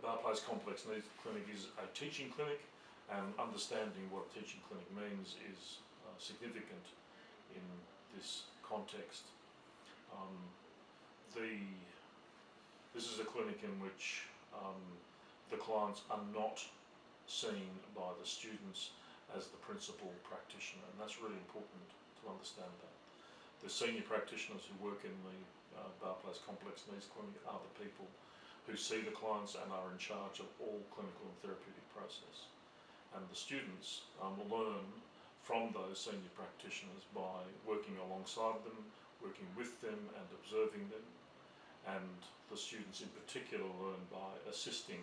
Bauer Place Complex Needs Clinic is a teaching clinic, and understanding what a teaching clinic means is significant in this context. This is a clinic in which the clients are not seen by the students as the principal practitioner, and that's really important to understand that. The senior practitioners who work in the Bauer Place Complex Needs Clinic are the people who see the clients and are in charge of all clinical and therapeutic process. And the students learn from those senior practitioners by working alongside them, working with them and observing them, and the students in particular learn by assisting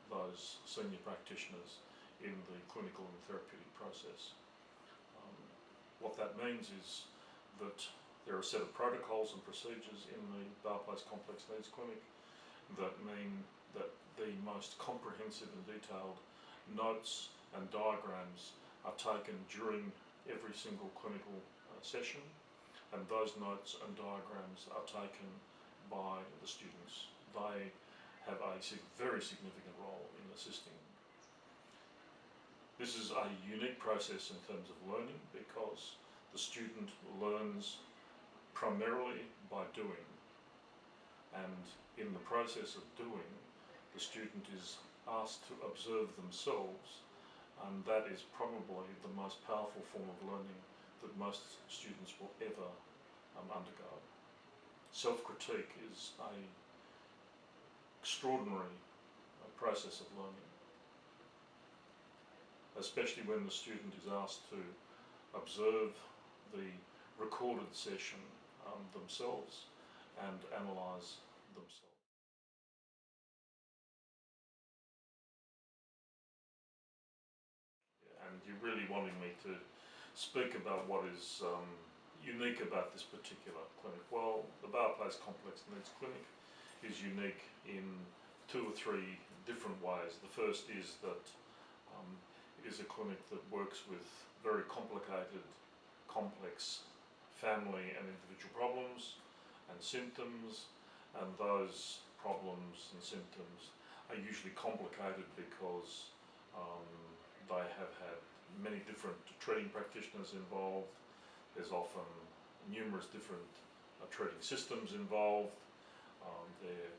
those senior practitioners in the clinical and therapeutic process. What that means is that there are a set of protocols and procedures in the Bauer Place Complex Needs Clinic that mean that the most comprehensive and detailed notes and diagrams are taken during every single clinical session, and those notes and diagrams are taken by the students. They have a very significant role in assisting. This is a unique process in terms of learning because the student learns primarily by doing, and in the process of doing, the student is asked to observe themselves, and that is probably the most powerful form of learning that most students will ever undergo. Self-critique is an extraordinary process of learning, especially when the student is asked to observe the recorded session themselves and analyse themselves. And you're really wanting me to speak about what is unique about this particular clinic. Well, the Bauer Place Complex Needs Clinic is unique in 2 or 3 different ways. The first is that it is a clinic that works with very complicated, complex family and individual problems and symptoms, and those problems and symptoms are usually complicated because they have had many different treating practitioners involved. There's often numerous different treating systems involved. There are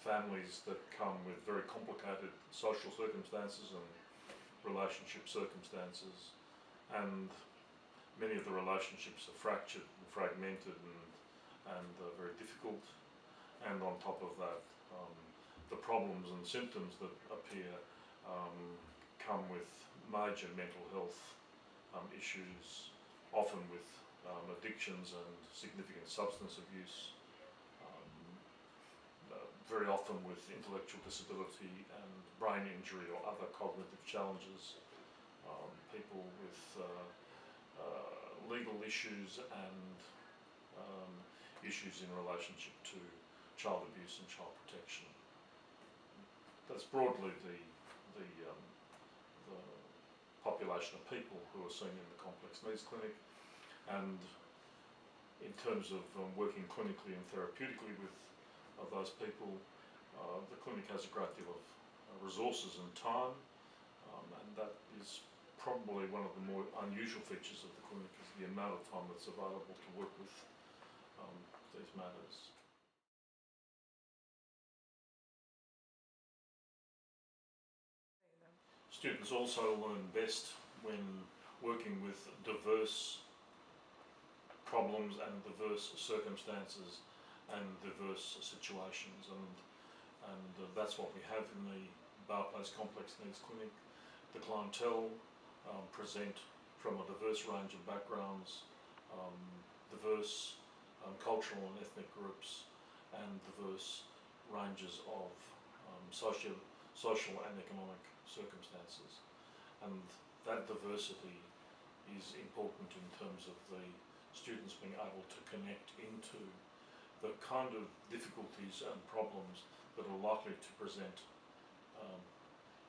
families that come with very complicated social circumstances and relationship circumstances, and many of the relationships are fractured and fragmented and very difficult. And on top of that, the problems and symptoms that appear come with major mental health issues, often with addictions and significant substance abuse, very often with intellectual disability and brain injury or other cognitive challenges, people with legal issues and issues in relationship to child abuse and child protection. That's broadly the population of people who are seen in the Complex Needs Clinic. And in terms of working clinically and therapeutically with those people, the clinic has a great deal of resources and time, and that is probably one of the more unusual features of the clinic, is the amount of time that's available to work with these matters. Students also learn best when working with diverse problems and diverse circumstances and diverse situations, and that's what we have in the Bauer Place Complex Needs Clinic. The clientele present from a diverse range of backgrounds, diverse cultural and ethnic groups, and diverse ranges of social and economic circumstances. And that diversity is important in terms of the students being able to connect into the kind of difficulties and problems that are likely to present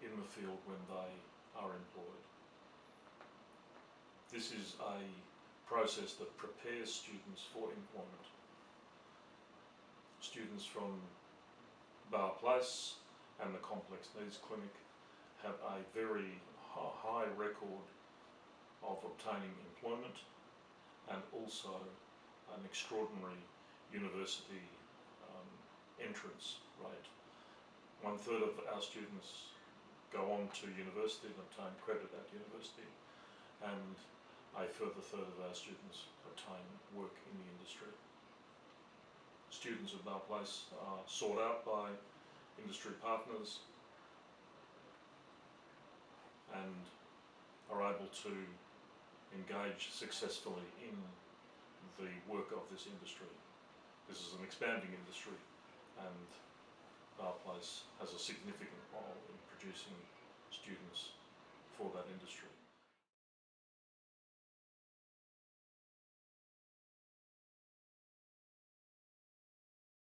in the field when they are employed. This is a process that prepares students for employment. Students from Bauer Place and the Complex Needs Clinic have a very high record of obtaining employment and also an extraordinary university entrance rate. 1/3 of our students go on to university and obtain credit at university, and a further third of our students obtain work in the industry. Students of Bell Place are sought out by industry partners and are able to engage successfully in the work of this industry. This is an expanding industry, and Bell Place has a significant role in producing students for that industry.